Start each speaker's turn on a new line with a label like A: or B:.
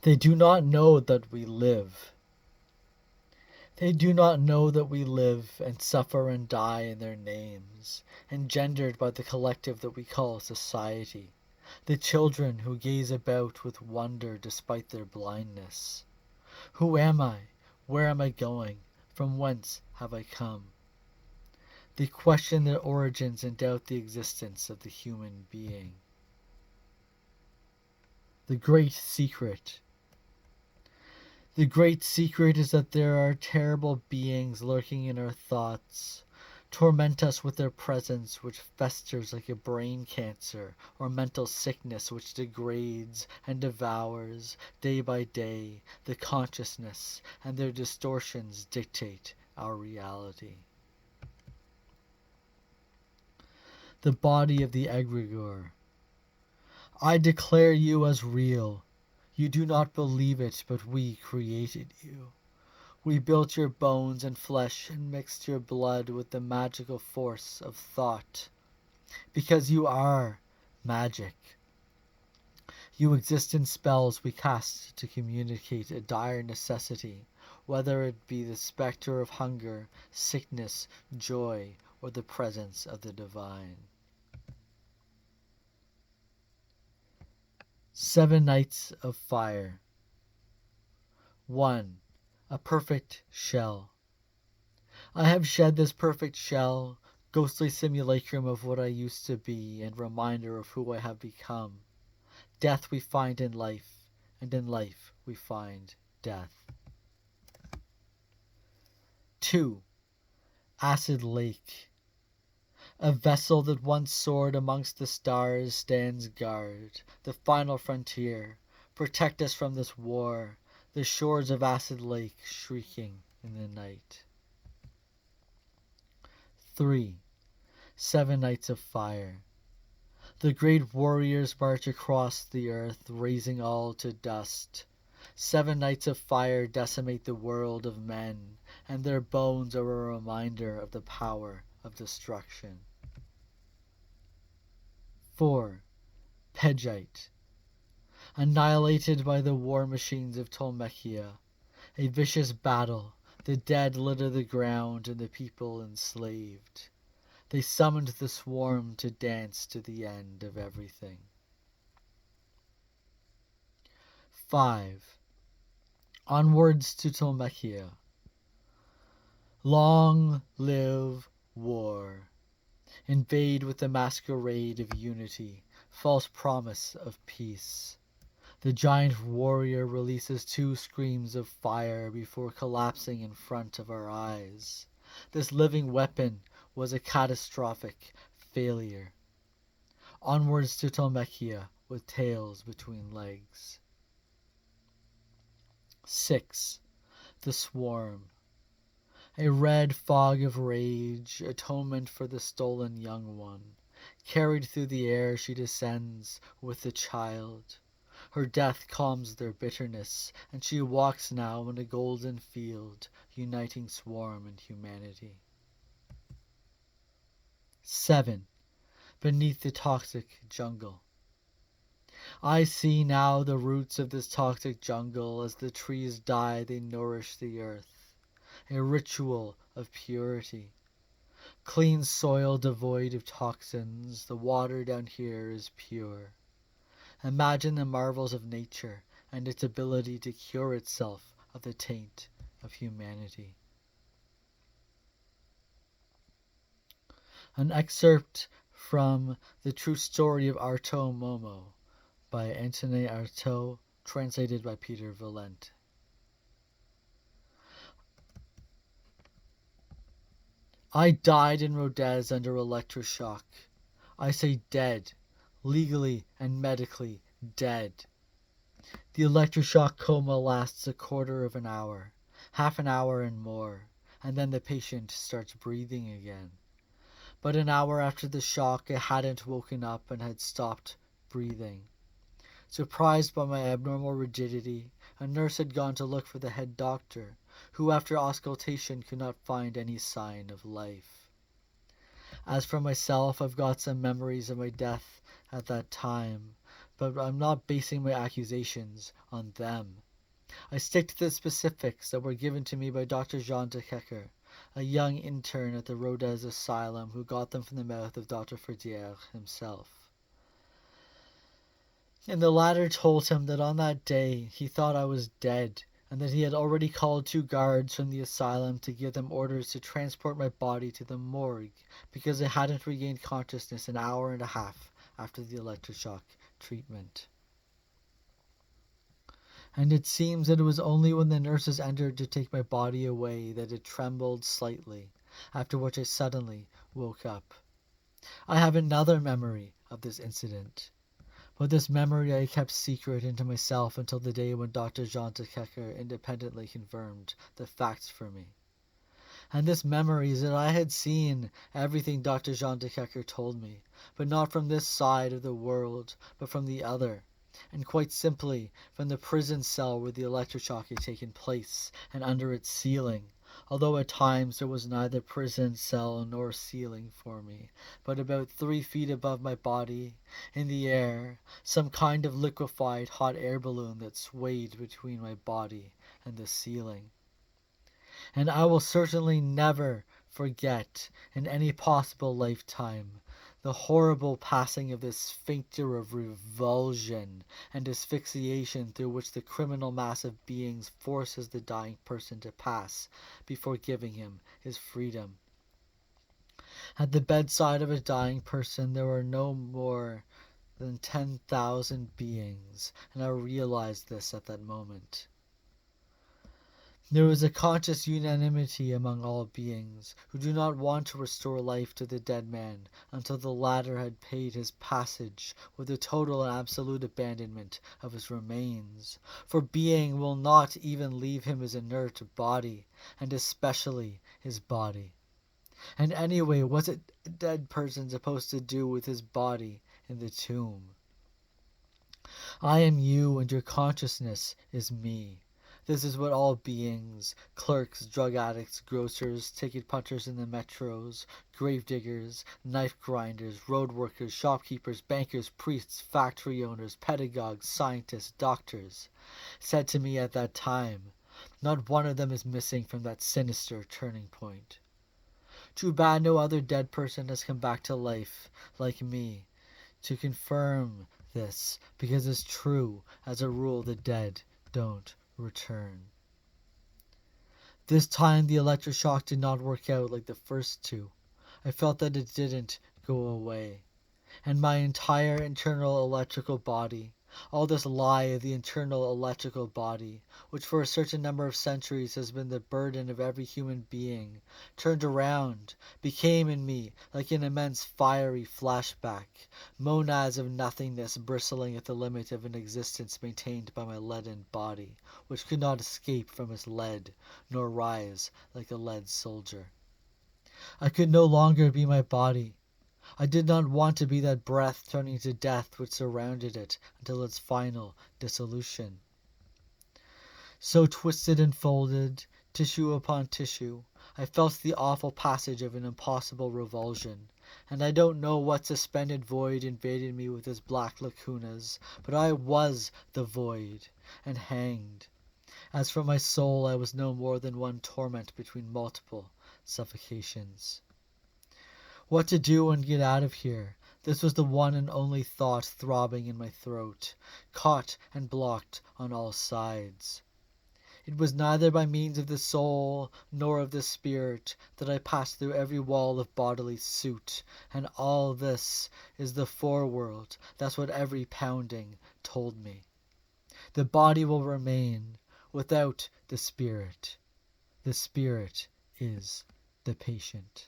A: They do not know that we live. They do not know that we live and suffer and die in their names, engendered by the collective that we call society, the children who gaze about with wonder despite their blindness. Who am I? Where am I going? From whence have I come? They question their origins and doubt the existence of the human being. The great secret. The great secret is that there are terrible beings lurking in our thoughts, torment us with their presence which festers like a brain cancer or mental sickness which degrades and devours, day by day, the consciousness, and their distortions dictate our reality. The body of the egregore. I declare you as real. You do not believe it, but we created you. We built your bones and flesh and mixed your blood with the magical force of thought. Because you are magic. You exist in spells we cast to communicate a dire necessity, whether it be the spectre of hunger, sickness, joy, or the presence of the divine. 7 Nights of Fire. 1. A perfect shell. I have shed this perfect shell, ghostly simulacrum of what I used to be and reminder of who I have become. Death we find in life, and in life we find death. 2. Acid Lake. A vessel that once soared amongst the stars stands guard, the final frontier. Protect us from this war, the shores of Acid Lake shrieking in the night. 3. 7 Nights of Fire. The great warriors march across the earth, razing all to dust. 7 nights of fire decimate the world of men, and their bones are a reminder of the power of destruction. 4. Pegite. Annihilated by the war machines of Tolmechia. A vicious battle, the dead litter the ground and the people enslaved. They summoned the swarm to dance to the end of everything. 5. Onwards to Tolmechia. Long live war. Invade with the masquerade of unity, false promise of peace. The giant warrior releases 2 screams of fire before collapsing in front of our eyes. This living weapon was a catastrophic failure. Onwards to Tolmechia with tails between legs. 6. The Swarm. A red fog of rage, atonement for the stolen young one. Carried through the air she descends with the child. Her death calms their bitterness, and she walks now in a golden field, uniting swarm and humanity. 7. Beneath the toxic jungle. I see now the roots of this toxic jungle. As the trees die, they nourish the earth. A ritual of purity. Clean soil devoid of toxins, the water down here is pure. Imagine the marvels of nature and its ability to cure itself of the taint of humanity. An excerpt from The True Story of Artaud-Mômo by Antonin Artaud, translated by Peter Valente. I died in Rodez under electroshock. I say dead, legally and medically dead. The electroshock coma lasts a quarter of an hour, half an hour and more, and then the patient starts breathing again. But an hour after the shock, I hadn't woken up and had stopped breathing. Surprised by my abnormal rigidity, a nurse had gone to look for the head doctor, who after auscultation could not find any sign of life. As for myself, I've got some memories of my death at that time, but I'm not basing my accusations on them. I stick to the specifics that were given to me by Dr. Jean de Kecker, a young intern at the Rodez Asylum who got them from the mouth of Dr. Ferdier himself. And the latter told him that on that day he thought I was dead, and that he had already called 2 guards from the asylum to give them orders to transport my body to the morgue, because I hadn't regained consciousness an hour and a half after the electroshock treatment. And it seems that it was only when the nurses entered to take my body away that it trembled slightly, after which I suddenly woke up. I have another memory of this incident, but this memory I kept secret into myself until the day when Dr. Jean de Kecker independently confirmed the facts for me. And this memory is that I had seen everything Dr. Jean de Kecker told me, but not from this side of the world, but from the other, and quite simply from the prison cell where the electroshock had taken place, and under its ceiling, although at times there was neither prison cell nor ceiling for me, but about 3 feet above my body, in the air, some kind of liquefied hot air balloon that swayed between my body and the ceiling. And I will certainly never forget, in any possible lifetime, the horrible passing of this sphincter of revulsion and asphyxiation through which the criminal mass of beings forces the dying person to pass before giving him his freedom. At the bedside of a dying person there were no more than 10,000 beings, and I realized this at that moment. There was a conscious unanimity among all beings who do not want to restore life to the dead man until the latter had paid his passage with the total and absolute abandonment of his remains, for being will not even leave him his inert body, and especially his body. And anyway, what's a dead person supposed to do with his body in the tomb? I am you, and your consciousness is me. This is what all beings, clerks, drug addicts, grocers, ticket punchers in the metros, gravediggers, knife grinders, road workers, shopkeepers, bankers, priests, factory owners, pedagogues, scientists, doctors, said to me at that time. Not one of them is missing from that sinister turning point. Too bad no other dead person has come back to life, like me, to confirm this, because it's true, as a rule the dead don't return. This time the electroshock did not work out like the first 2. I felt that it didn't go away, and my entire internal electrical body, all this lie of the internal electrical body, which for a certain number of centuries has been the burden of every human being, turned around, became in me like an immense fiery flashback, monads of nothingness bristling at the limit of an existence maintained by my leaden body, which could not escape from its lead, nor rise like a lead soldier. I could no longer be my body. I did not want to be that breath turning to death which surrounded it until its final dissolution. So twisted and folded, tissue upon tissue, I felt the awful passage of an impossible revulsion, and I don't know what suspended void invaded me with its black lacunas, but I was the void, and hanged. As for my soul, I was no more than one torment between multiple suffocations. What to do and get out of here? This was the one and only thought throbbing in my throat, caught and blocked on all sides. It was neither by means of the soul nor of the spirit that I passed through every wall of bodily suit, and all this is the foreworld. That's what every pounding told me. The body will remain without the spirit. The spirit is the patient.